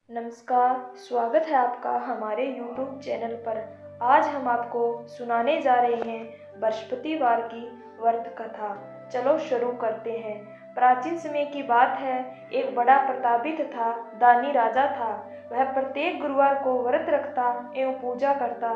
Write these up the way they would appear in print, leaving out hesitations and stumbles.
नमस्कार, स्वागत है आपका हमारे YouTube चैनल पर। आज हम आपको सुनाने जा रहे हैं बृहस्पतिवार की व्रत कथा। चलो शुरू करते हैं। प्राचीन समय की बात है, एक बड़ा प्रतापित था दानी राजा था। वह प्रत्येक गुरुवार को व्रत रखता एवं पूजा करता।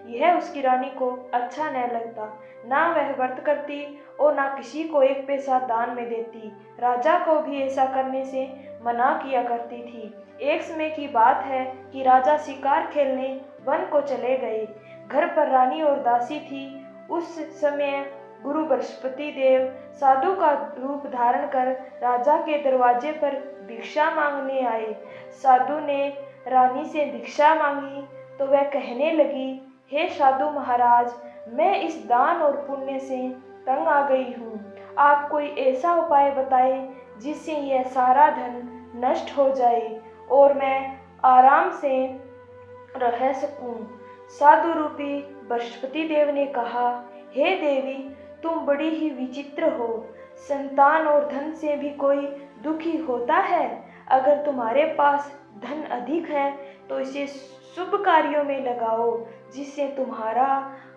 यह उसकी रानी को अच्छा न लगता। ना वह व्रत करती और ना किसी को एक पैसा दान में देती। राजा को भी ऐसा करने से मना किया करती थी। एक समय की बात है कि राजा शिकार खेलने वन को चले गए। घर पर रानी और दासी थी। उस समय गुरु बृहस्पति देव साधु का रूप धारण कर राजा के दरवाजे पर भिक्षा मांगने आए। साधु ने रानी से भिक्षा मांगी तो वह कहने लगी, हे साधु महाराज, मैं इस दान और पुण्य से तंग आ गई हूँ। आप कोई ऐसा उपाय बताएं जिससे यह सारा धन नष्ट हो जाए और मैं आराम से रह सकूं। साधु रूपी बृहस्पति देव ने कहा, हे देवी, तुम बड़ी ही विचित्र हो। संतान और धन से भी कोई दुखी होता है। अगर तुम्हारे पास धन अधिक है तो इसे शुभ कार्यों में लगाओ जिससे तुम्हारा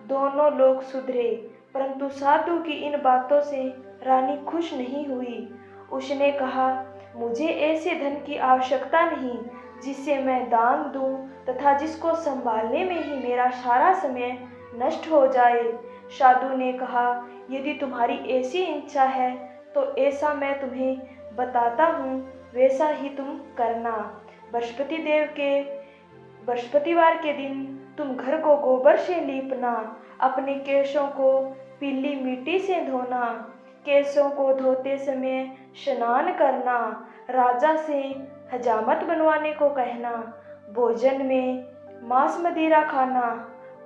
दोनों लोग सुधरे। परंतु साधु की इन बातों से रानी खुश नहीं हुई। उसने कहा, मुझे ऐसे धन की आवश्यकता नहीं जिससे मैं दान दूं तथा जिसको संभालने में ही मेरा सारा समय नष्ट हो जाए। साधु ने कहा, यदि तुम्हारी ऐसी इच्छा है तो ऐसा मैं तुम्हें बताता हूँ, वैसा ही तुम करना। बृहस्पति देव के बृहस्पतिवार के दिन तुम घर को गोबर से लीपना, अपने केशों को पीली मिट्टी से धोना, केशों को धोते समय स्नान करना, राजा से हजामत बनवाने को कहना, भोजन में मांस मदिरा खाना,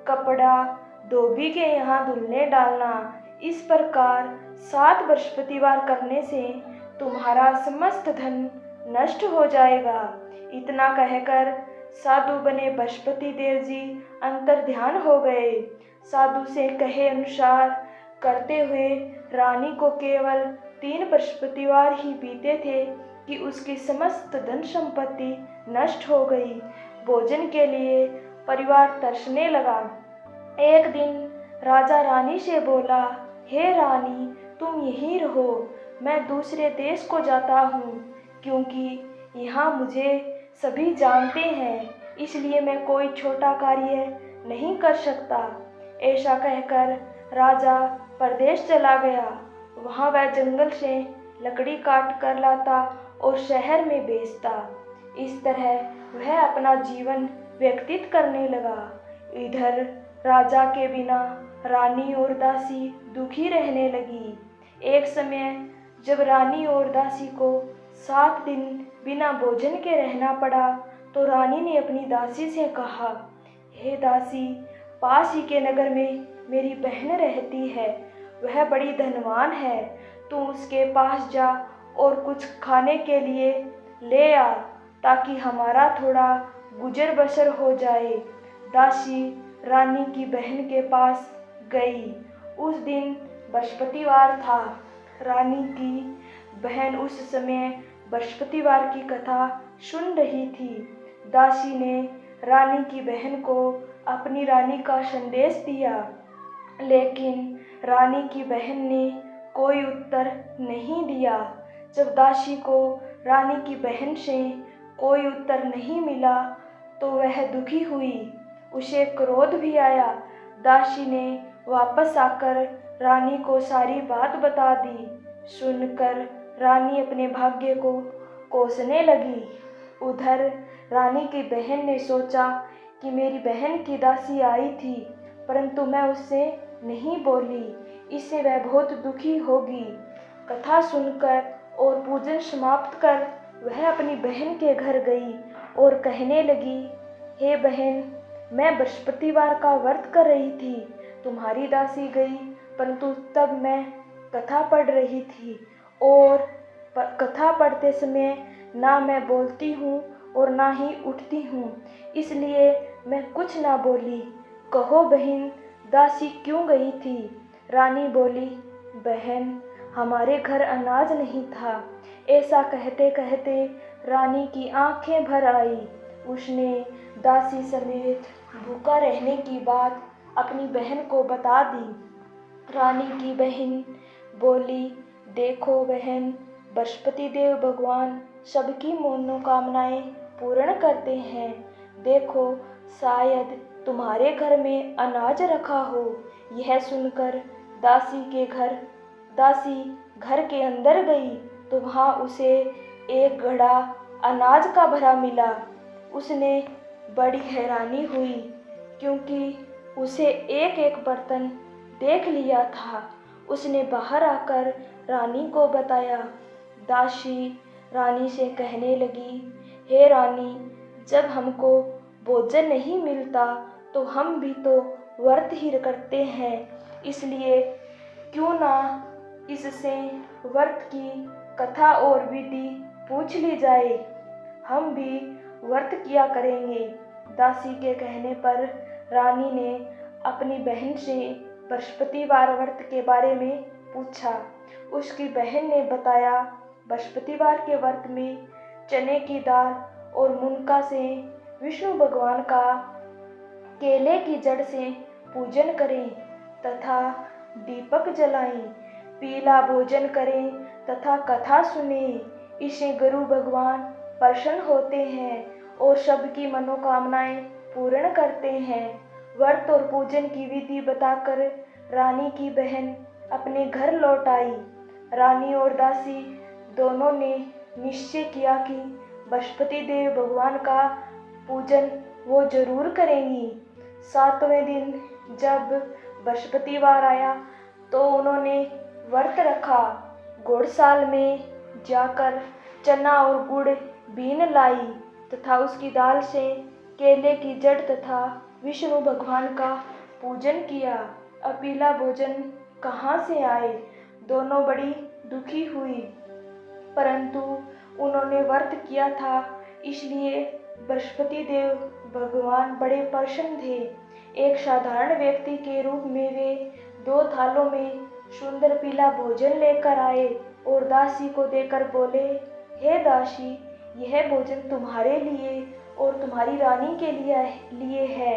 कपड़ा धोबी के यहाँ धुलने डालना। इस प्रकार 7 बृहस्पतिवार करने से तुम्हारा समस्त धन नष्ट हो जाएगा। इतना कहकर साधु बने बृहस्पति देव जी अंतर ध्यान हो गए। साधु से कहे अनुसार करते हुए रानी को केवल 3 बृहस्पतिवार ही बीते थे कि उसकी समस्त धन संपत्ति नष्ट हो गई। भोजन के लिए परिवार तरसने लगा। एक दिन राजा रानी से बोला, हे रानी, तुम यहीं रहो, मैं दूसरे देश को जाता हूँ, क्योंकि यहाँ मुझे सभी जानते हैं, इसलिए मैं कोई छोटा कार्य नहीं कर सकता। ऐसा कहकर राजा परदेश चला गया। वहाँ वह जंगल से लकड़ी काट कर लाता और शहर में बेचता। इस तरह वह अपना जीवन व्यतीत करने लगा। इधर राजा के बिना रानी और दासी दुखी रहने लगी। एक समय जब रानी और दासी को 7 दिन बिना भोजन के रहना पड़ा तो रानी ने अपनी दासी से कहा, हे दासी, पास ही के नगर में मेरी बहन रहती है, वह बड़ी धनवान है, तू उसके पास जा और कुछ खाने के लिए ले आ ताकि हमारा थोड़ा गुजर बसर हो जाए। दासी रानी की बहन के पास गई। उस दिन बृहस्पतिवार था। रानी की बहन उस समय बृहस्पतिवार की कथा सुन रही थी। दासी ने रानी की बहन को अपनी रानी का संदेश दिया, लेकिन रानी की बहन ने कोई उत्तर नहीं दिया। जब दासी को रानी की बहन से कोई उत्तर नहीं मिला तो वह दुखी हुई। उसे क्रोध भी आया। दासी ने वापस आकर रानी को सारी बात बता दी। सुनकर रानी अपने भाग्य को कोसने लगी। उधर रानी की बहन ने सोचा कि मेरी बहन की दासी आई थी, परंतु मैं उससे नहीं बोली, इससे वह बहुत दुखी होगी। कथा सुनकर और पूजन समाप्त कर वह अपनी बहन के घर गई और कहने लगी, हे बहन, मैं बृहस्पतिवार का व्रत कर रही थी, तुम्हारी दासी गई, परंतु तब मैं कथा पढ़ रही थी और कथा पढ़ते समय ना मैं बोलती हूँ और ना ही उठती हूँ, इसलिए मैं कुछ ना बोली। कहो बहन, दासी क्यों गई थी? रानी बोली, बहन, हमारे घर अनाज नहीं था। ऐसा कहते कहते रानी की आंखें भर आई। उसने दासी समेत भूखा रहने की बात अपनी बहन को बता दी। रानी की बहन बोली, देखो बहन, बृहस्पति देव भगवान सबकी मनोकामनाएं पूर्ण करते हैं। देखो, शायद तुम्हारे घर में अनाज रखा हो। यह सुनकर दासी घर के अंदर गई तो वहाँ उसे एक घड़ा अनाज का भरा मिला। उसने बड़ी हैरानी हुई क्योंकि उसे एक एक बर्तन देख लिया था। उसने बाहर आकर रानी को बताया। दासी रानी से कहने लगी, हे रानी, जब हमको भोजन नहीं मिलता तो हम भी तो व्रत ही करते हैं, इसलिए क्यों ना इससे व्रत की कथा और विधि पूछ ली जाए, हम भी व्रत किया करेंगे। दासी के कहने पर रानी ने अपनी बहन से बृहस्पतिवार व्रत के बारे में पूछा। उसकी बहन ने बताया, बृहस्पतिवार के व्रत में चने की दाल और मुनका से विष्णु भगवान का केले की जड़ से पूजन करें तथा दीपक जलाएं, पीला भोजन करें तथा कथा सुनें। इससे गुरु भगवान प्रसन्न होते हैं और सबकी मनोकामनाएं पूर्ण करते हैं। व्रत और पूजन की विधि बताकर रानी की बहन अपने घर लौट आई। रानी और दासी दोनों ने निश्चय किया कि बृहस्पति देव भगवान का पूजन वो जरूर करेंगी। 7वें दिन जब बृहस्पतिवार आया तो उन्होंने व्रत रखा। घोड़साल में जाकर चना और गुड़ बीन लाई तथा उसकी दाल से केले की जड़ तथा विष्णु भगवान का पूजन किया। अब पीला भोजन कहाँ से आए? दोनों बड़ी दुखी हुई, परंतु उन्होंने व्रत किया था इसलिए बृहस्पति देव भगवान बड़े प्रसन्न थे। एक साधारण व्यक्ति के रूप में वे 2 थालों में सुंदर पीला भोजन लेकर आए और दासी को देकर बोले, हे दासी, यह भोजन तुम्हारे लिए और तुम्हारी रानी के लिए है,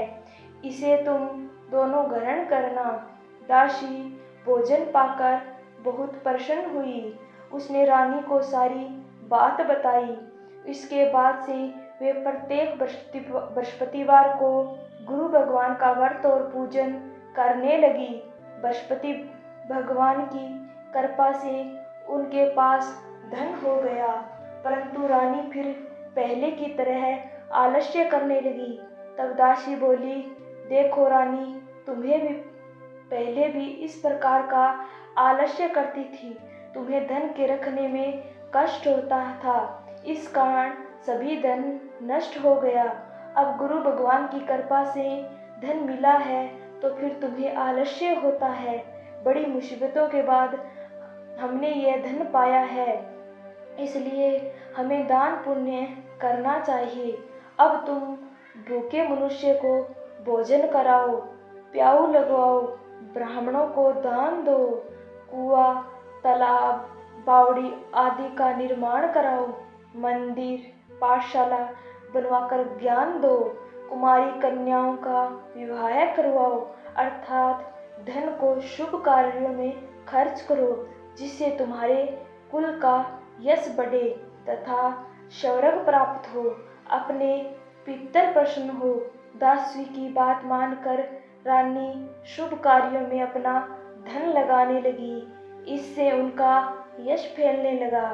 इसे तुम दोनों ग्रहण करना। दासी भोजन पाकर बहुत प्रसन्न हुई। उसने रानी को सारी बात बताई। इसके बाद से वे प्रत्येक बृहस्पतिवार को गुरु भगवान का व्रत और पूजन करने लगी। बृहस्पति भगवान की कृपा से उनके पास धन हो गया, परंतु रानी फिर पहले की तरह आलस्य करने लगी। तब दासी बोली, देखो रानी, तुम्हें भी पहले भी इस प्रकार का आलस्य करती थी। तुम्हें धन के रखने में कष्ट होता था, इस कारण सभी धन नष्ट हो गया। अब गुरु भगवान की कृपा से धन मिला है तो फिर तुम्हें आलस्य होता है। बड़ी मुसीबतों के बाद हमने यह धन पाया है, इसलिए हमें दान पुण्य करना चाहिए। अब तुम भूखे मनुष्य को भोजन कराओ, प्याऊ लगवाओ, ब्राह्मणों को दान दो, कुआं, तालाब, बावड़ी आदि का निर्माण कराओ, मंदिर, पाठशाला बनवाकर ज्ञान दो, कुमारी कन्याओं का विवाह करवाओ, अर्थात धन को शुभ कार्यों में खर्च करो, जिससे तुम्हारे कुल का यश बढ़े तथा स्वर्ग प्राप्त हो, अपने पितर प्रसन्न हो। दासी की बात मानकर रानी शुभ कार्यों में अपना धन लगाने लगी। इससे उनका यश फैलने लगा।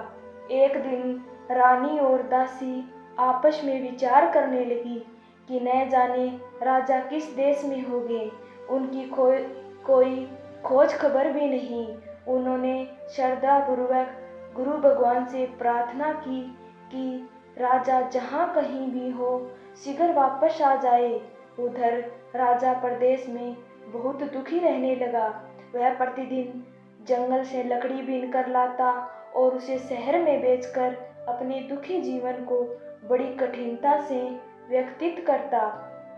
एक दिन रानी और दासी आपस में विचार करने लगी कि न जाने राजा किस देश में होंगे, उनकी कोई खोज खबर भी नहीं। उन्होंने श्रद्धापूर्वक गुरु भगवान से प्रार्थना की कि राजा जहाँ कहीं भी हो शीघ्र वापस आ जाए। उधर राजा प्रदेश में बहुत दुखी रहने लगा। वह प्रतिदिन जंगल से लकड़ी बीन कर लाता और उसे शहर में बेचकर अपने दुखी जीवन को बड़ी कठिनता से व्यतीत करता।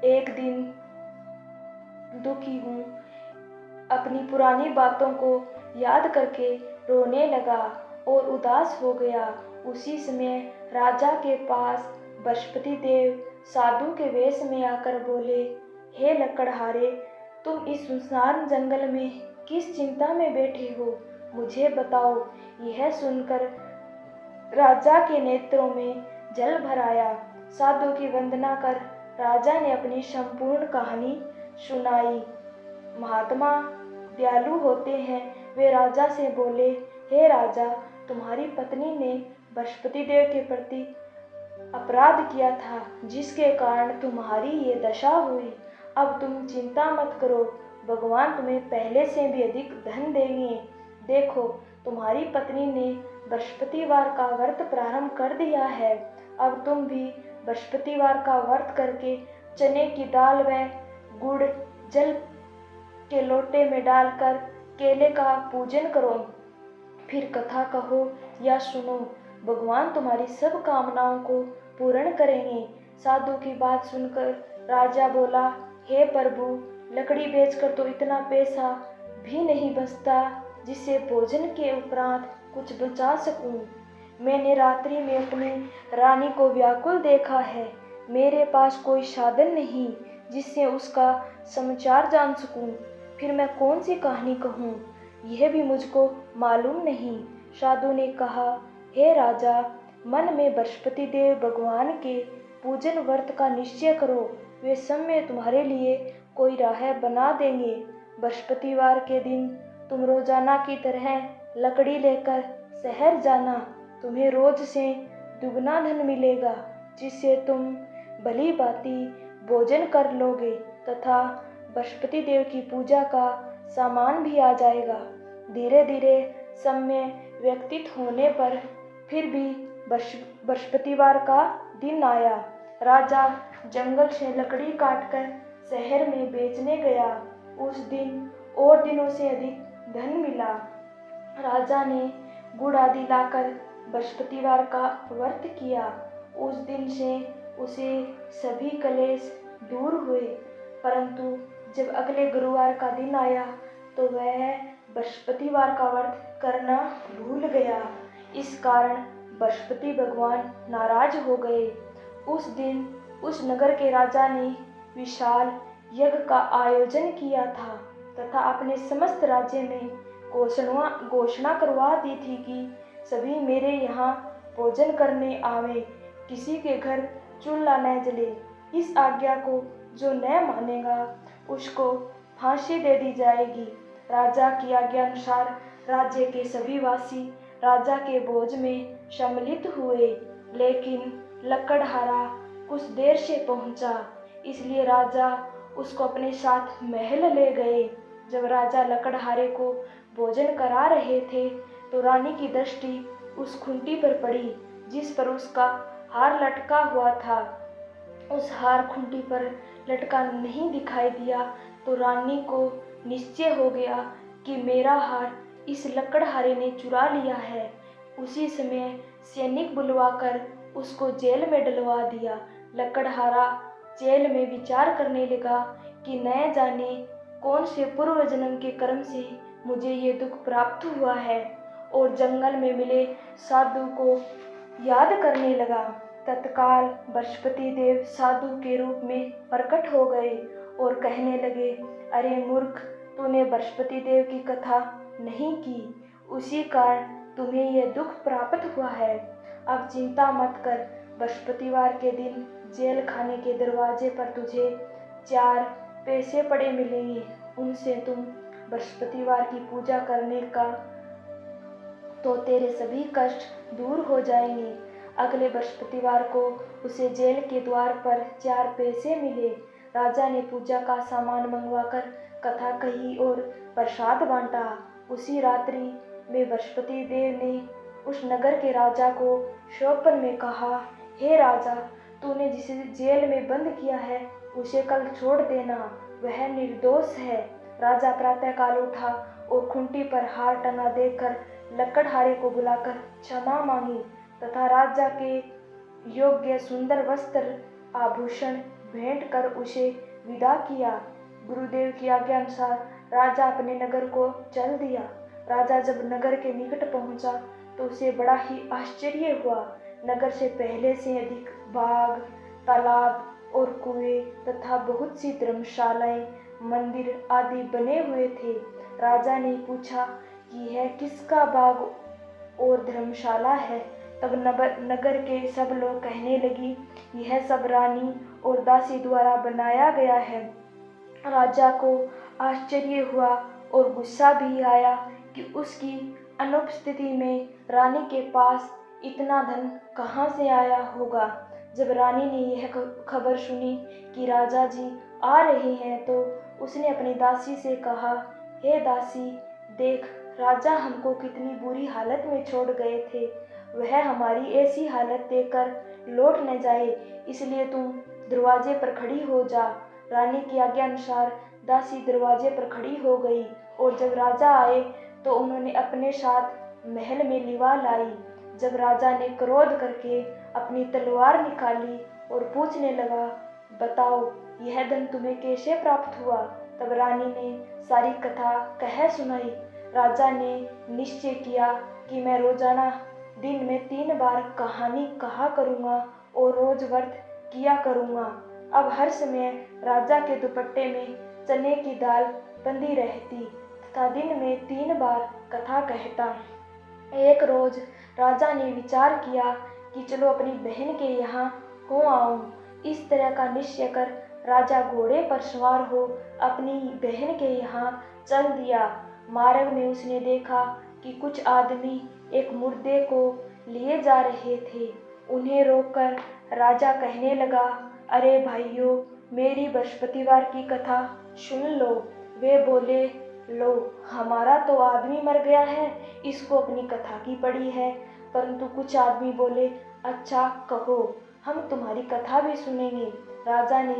एक दिन दुखी हूँ अपनी पुरानी बातों को याद करके रोने लगा और उदास हो गया। उसी समय राजा के पास बृहस्पति देव साधु के वेश में आकर बोले, हे लकड़हारे, तुम इस सुनसान जंगल में किस चिंता में बैठे हो, मुझे बताओ। यह सुनकर राजा के नेत्रों में जल भर आया। साधु की वंदना कर राजा ने अपनी संपूर्ण कहानी सुनाई। महात्मा दयालु होते हैं। वे राजा से बोले, हे राजा, तुम्हारी पत्नी ने बृहस्पति देव के प्रति अपराध किया था, जिसके कारण तुम्हारी ये दशा हुई। अब तुम चिंता मत करो, भगवान तुम्हें पहले से भी अधिक धन देंगे। देखो, तुम्हारी पत्नी ने बृहस्पतिवार का व्रत प्रारंभ कर दिया है। अब तुम भी बृहस्पतिवार का व्रत करके चने की दाल व गुड़ जल के लोटे में डालकर केले का पूजन करो, फिर कथा कहो या सुनो। भगवान तुम्हारी सब कामनाओं को पूर्ण करेंगे। साधु की बात सुनकर राजा बोला, हे प्रभु, लकड़ी बेचकर तो इतना पैसा भी नहीं बचता जिससे भोजन के उपरांत कुछ बचा सकूं। मैंने रात्रि में अपनी रानी को व्याकुल देखा है। मेरे पास कोई साधन नहीं जिससे उसका समाचार जान सकूं। फिर मैं कौन सी कहानी कहूँ, यह भी मुझको मालूम नहीं। साधु ने कहा, हे राजा, मन में बृहस्पति देव भगवान के पूजन व्रत का निश्चय करो। वे समय तुम्हारे लिए कोई राह बना देंगे। बृहस्पतिवार के दिन तुम रोजाना की तरह लकड़ी लेकर शहर जाना। तुम्हें रोज से दुगना धन मिलेगा, जिससे तुम भली भांति भोजन कर लोगे तथा बृहस्पति देव की पूजा का सामान भी आ जाएगा। धीरे धीरे समय व्यतीत होने पर फिर भी बृहस्पतिवार का दिन आया। राजा जंगल से लकड़ी काटकर शहर में बेचने गया। उस दिन और दिनों से अधिक धन मिला। राजा ने गुड़ आदि लाकर बृहस्पतिवार का व्रत किया। उस दिन से उसे सभी कलेश दूर हुए। परंतु जब अगले गुरुवार का दिन आया तो वह बृहस्पतिवार का व्रत करना भूल गया। इस कारण बृहस्पति भगवान नाराज हो गए। उस दिन उस नगर के राजा ने विशाल यज्ञ का आयोजन किया था तथा अपने समस्त राज्य में घोषणा करवा दी थी कि सभी मेरे यहाँ भोजन करने आवे, किसी के घर चूल्हा न जले। इस आज्ञा को जो न मानेगा उसको फांसी दे दी जाएगी। राजा की आज्ञा अनुसार राज्य के सभी वासी राजा के भोज में सम्मिलित हुए, लेकिन लकड़हारा कुछ देर से पहुंचा, इसलिए राजा उसको अपने साथ महल ले गए। जब राजा लकड़हारे को भोजन करा रहे थे तो रानी की दृष्टि उस खूंटी पर पड़ी जिस पर उसका हार लटका हुआ था। उस हार खूंटी पर लटका नहीं दिखाई दिया तो रानी को निश्चय हो गया कि मेरा हार इस लकड़हारे ने चुरा लिया है। उसी समय सैनिक बुलवाकर उसको जेल में डलवा दिया। लकड़हारा जेल में विचार करने लगा कि न जाने कौन से पूर्व जन्म के कर्म से मुझे ये दुख प्राप्त हुआ है, और जंगल में मिले साधु को याद करने लगा। तत्काल बृहस्पति देव साधु के रूप में प्रकट हो गए और कहने लगे, अरे मूर्ख, तूने बृहस्पति देव की कथा नहीं की, उसी कारण तुम्हें यह दुख प्राप्त हुआ है। अब चिंता मत कर, बृहस्पतिवार के दिन जेल खाने के दरवाजे पर तुझे 4 पैसे पड़े मिलेंगे। उनसे तुम बृहस्पतिवार की पूजा करने का तो तेरे सभी कष्ट दूर हो जाएंगे। अगले बृहस्पतिवार को उसे जेल के द्वार पर 4 पैसे मिले। राजा ने पूजा का सामान मंगवाकर कथा कही और प्रसाद बांटा। उसी रात्रि में बृहस्पति देव ने उस नगर के राजा को स्वप्न में कहा, हे राजा, तूने जिसे जेल में बंद किया है उसे कल छोड़ देना, वह निर्दोष है। राजा प्रातःकाल उठा और खूंटी पर हार टंगा देखकर लकड़हारे को बुलाकर क्षमा मांगी तथा राजा के योग्य सुंदर वस्त्र आभूषण भेंट कर उसे विदा किया। गुरुदेव की आज्ञा अनुसार राजा अपने नगर को चल दिया। राजा जब नगर के निकट पहुंचा तो उसे बड़ा ही आश्चर्य हुआ। नगर से पहले से अधिक बाग, तालाब और कुएं तथा बहुत सी धर्मशालाएं, मंदिर आदि बने हुए थे। राजा ने पूछा कि यह किसका बाग और धर्मशाला है। तब नगर के सब लोग कहने लगी, यह सब रानी और दासी द्वारा बनाया गया है। राजा को आश्चर्य हुआ और गुस्सा भी आया कि उसकी अनुपस्थिति में रानी के पास इतना धन कहाँ से आया होगा। जब रानी ने यह खबर सुनी कि राजा जी आ रहे हैं तो उसने अपनी दासी से कहा, हे दासी, देख, राजा हमको कितनी बुरी हालत में छोड़ गए थे। वह हमारी ऐसी हालत देखकर लौट न जाए, इसलिए तुम दरवाजे पर खड़ी हो जा। रानी की आज्ञा अनुसार दासी दरवाजे पर खड़ी हो गई और जब राजा आए तो उन्होंने अपने साथ महल में लिवा लाई। जब राजा ने क्रोध करके अपनी तलवार निकाली और पूछने लगा, बताओ, यह धन तुम्हें कैसे प्राप्त हुआ? तब रानी ने सारी कथा कह सुनाई। राजा ने निश्चय किया कि मैं रोजाना दिन में 3 बार कहानी कहा करूँगा और रोज व्रत किया करूँगा। अब हर समय राजा के दुपट्टे में चने की दाल बंधी रहती तथा दिन में 3 बार कथा कहता। एक रोज राजा ने विचार किया कि चलो अपनी बहन के यहाँ हो आऊं। इस तरह का निश्चय कर राजा घोड़े पर सवार हो अपनी बहन के यहाँ चल दिया। मार्ग में उसने देखा कि कुछ आदमी एक मुर्दे को लिए जा रहे थे। उन्हें रोककर राजा कहने लगा, अरे भाइयों, मेरी बृहस्पतिवार की कथा सुन लो। वे बोले, लो, हमारा तो आदमी मर गया है, इसको अपनी कथा की पड़ी है। परंतु कुछ आदमी बोले, अच्छा कहो, हम तुम्हारी कथा भी सुनेंगे। राजा ने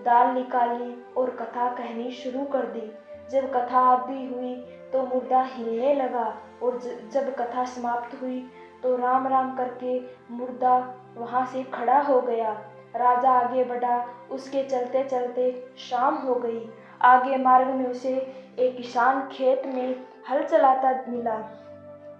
दाल निकाली और कथा कहनी शुरू कर दी। जब कथा आधी हुई तो मुर्दा हिलने लगा और जब कथा समाप्त हुई तो राम राम करके मुर्दा वहां से खड़ा हो गया। राजा आगे बढ़ा, उसके चलते चलते शाम हो गई। आगे मार्ग में उसे एक किसान खेत में हल चलाता मिला।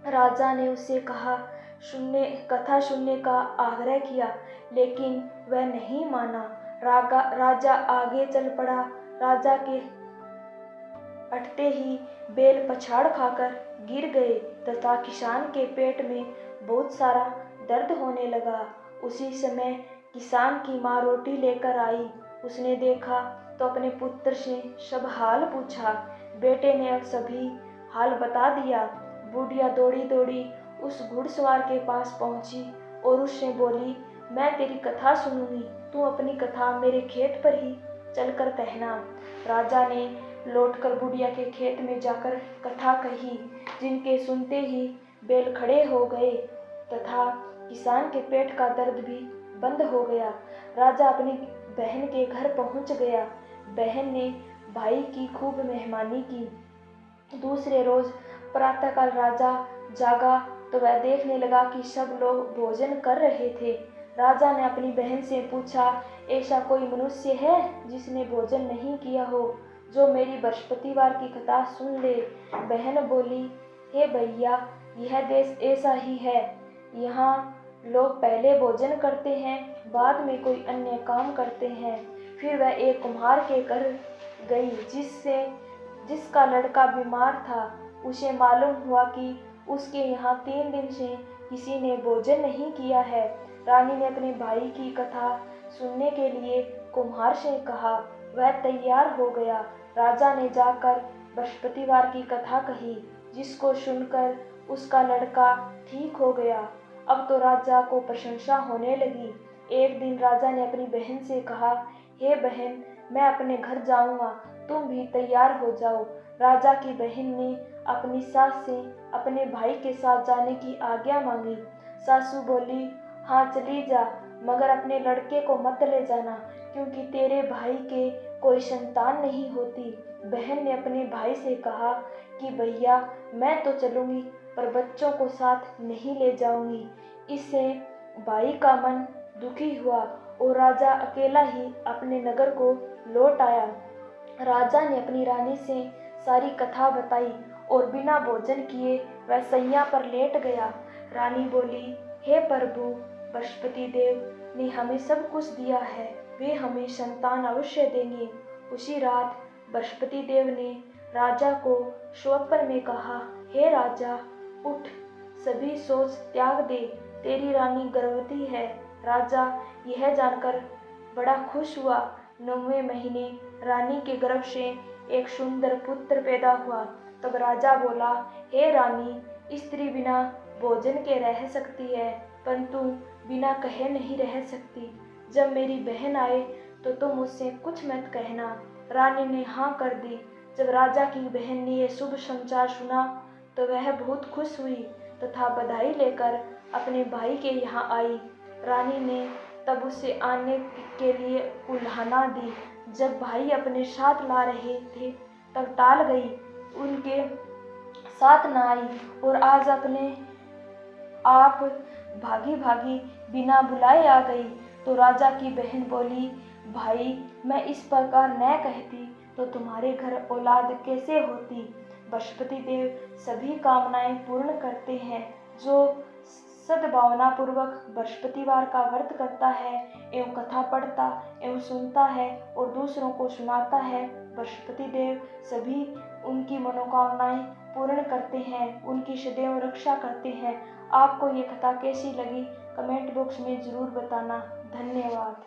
राजा ने उससे कथा सुनने का आग्रह किया, लेकिन वह नहीं माना। राजा आगे चल पड़ा। राजा के अटते ही बैल पछाड़ खाकर गिर गए तथा किसान के पेट में बहुत सारा दर्द होने लगा। उसी समय किसान की माँ रोटी लेकर आई। उसने देखा तो अपने पुत्र से सब हाल पूछा। बेटे ने अब सभी हाल बता दिया। बुढ़िया दौड़ी दौड़ी उस घुड़सवार के पास पहुंची और उससे बोली, मैं तेरी कथा सुनूंगी, तू अपनी कथा मेरे खेत पर ही चलकर कहना। राजा ने लौटकर बुढ़िया के खेत में जाकर कथा कही, जिनके सुनते ही बैल खड़े हो गए तथा किसान के पेट का दर्द भी बंद हो गया। राजा अपनी बहन के घर पहुंच गया। बहन ने भाई की खूब मेहमानी की। दूसरे रोज प्रातःकाल राजा जागा तो वह देखने लगा कि सब लोग भोजन कर रहे थे। राजा ने अपनी बहन से पूछा, ऐसा कोई मनुष्य है जिसने भोजन नहीं किया हो, जो मेरी बृहस्पतिवार की कथा सुन ले? बहन बोली, हे भैया, यह देश ऐसा ही है। यहाँ लोग पहले भोजन करते हैं, बाद में कोई अन्य काम करते हैं। फिर वह एक कुम्हार के घर गई जिसका लड़का बीमार था। उसे मालूम हुआ कि उसके यहाँ 3 दिन से किसी ने भोजन नहीं किया है। रानी ने अपने भाई की कथा सुनने के लिए कुम्हार से कहा। वह तैयार हो गया। राजा ने जाकर बृहस्पतिवार की कथा कही, जिसको सुनकर उसका लड़का ठीक हो गया। अब तो राजा को प्रशंसा होने लगी। एक दिन राजा ने अपनी बहन से कहा, हे बहन, मैं अपने घर जाऊंगा, तुम भी तैयार हो जाओ। राजा की बहन ने अपनी सास से अपने भाई के साथ जाने की आज्ञा मांगी। सासू बोली, हाँ चली जा, मगर अपने लड़के को मत ले जाना, क्योंकि तेरे भाई के कोई संतान नहीं होती। बहन ने अपने भाई से कहा कि भैया, मैं तो चलूंगी, पर बच्चों को साथ नहीं ले जाऊंगी। इससे भाई का मन दुखी हुआ और राजा अकेला ही अपने नगर को लौट आया। राजा ने अपनी रानी से सारी कथा बताई और बिना भोजन किए वह सैया पर लेट गया। रानी बोली, हे प्रभु, बृहस्पति देव ने हमें सब कुछ दिया है, वे हमें संतान अवश्य देंगे। उसी रात बृहस्पति देव ने राजा को स्वप्न में कहा, हे राजा, उठ, सभी सोच त्याग दे, तेरी रानी गर्भवती है। राजा यह जानकर बड़ा खुश हुआ। 9वें महीने रानी के गर्भ से एक सुंदर पुत्र पैदा हुआ। तब राजा बोला, हे रानी, स्त्री बिना भोजन के रह सकती है, परंतु बिना कहे नहीं रह सकती। जब मेरी बहन आए तो तुम मुझसे कुछ मत कहना। रानी ने हाँ कर दी। जब राजा की बहन ने यह शुभ समाचार सुना तो वह बहुत खुश हुई तथा बधाई लेकर अपने भाई के यहाँ आई। रानी ने तब उसे आने के लिए उल्हाना दी। जब भाई अपने साथ ला रहे थे तब टाल गई, उनके साथ न आई और आज अपने आप भागी भागी बिना बुलाए आ गई। तो राजा की बहन बोली, भाई, मैं इस प्रकार न कहती तो तुम्हारे घर औलाद कैसे होती। बृहस्पति देव सभी कामनाएं पूर्ण करते हैं। जो सद्भावना पूर्वक बृहस्पतिवार का व्रत करता है एवं कथा पढ़ता एवं सुनता है और दूसरों को सुनाता है, बृहस्पति देव सभी उनकी मनोकामनाएं पूर्ण करते हैं, उनकी सदैव रक्षा करते हैं। आपको ये कथा कैसी लगी कमेंट बॉक्स में ज़रूर बताना। धन्यवाद।